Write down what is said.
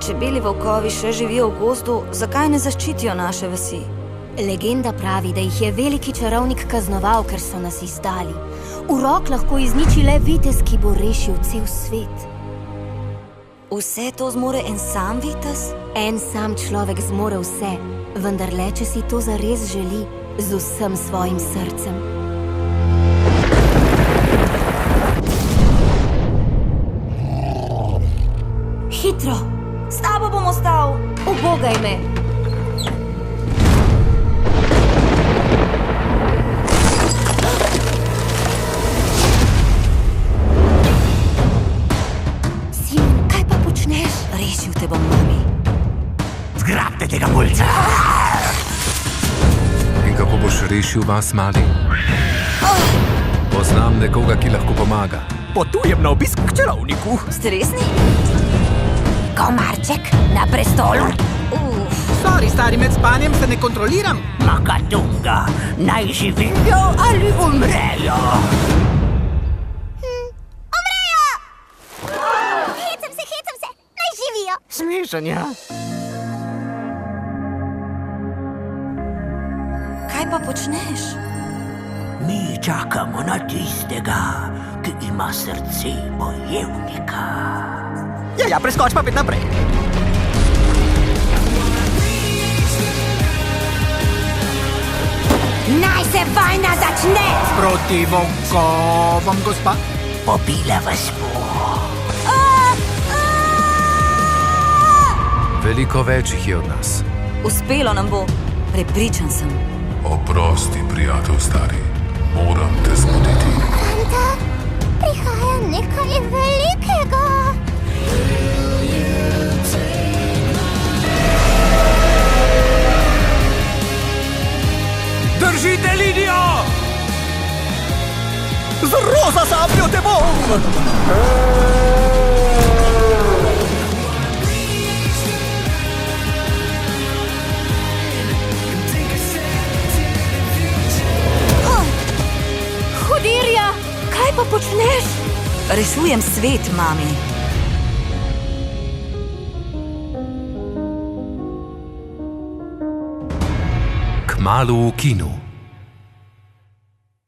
Če beli volkovi še živijo v gozdu, zakaj ne zaščitijo naše vasi? Legenda pravi, da jih je veliki čarovnik kaznoval, ker so nas izdali. Urok lahko izniči le vitez, ki bo rešil cel svet. Vse to zmore en sam vitez? En sam človek zmore vse, vendar le, če si to zares želi, z vsem svojim srcem. Hitro! S tabo bom ostal! Ubogaj me! Simon, kaj pa počneš? Rešil te bom, mami. Zgrabte tega mulca! In kako boš rešil vas, mali? Poznam nekoga, ki lahko pomaga. Potujem na obisk k čarovniku. Ste resni? Komarček na prestolu? Sorry, stari, med spanjem se ne kontroliram. Makatunga, naj živijo ali umrejo. Hecam se, naj živijo. Smešen, ja. Kaj pa počneš? Mi čakamo na tistega, ki ima srce bojevnika. Ja, preskoč pa pet naprej. Naj se vojna začne! Proti volkovom, gospa. Pobila vas bo. Veliko več jih je od nas. Uspelo nam bo. Prepričan sem. Oprosti, prijatelj stari. Moram te zbuditi. Santa, prihaja nekaj velikega. Držite linijo! Z roza sabljo te bom! Hudirja, kaj pa počneš? Rešujem svet, mami. Kmalu v kinu.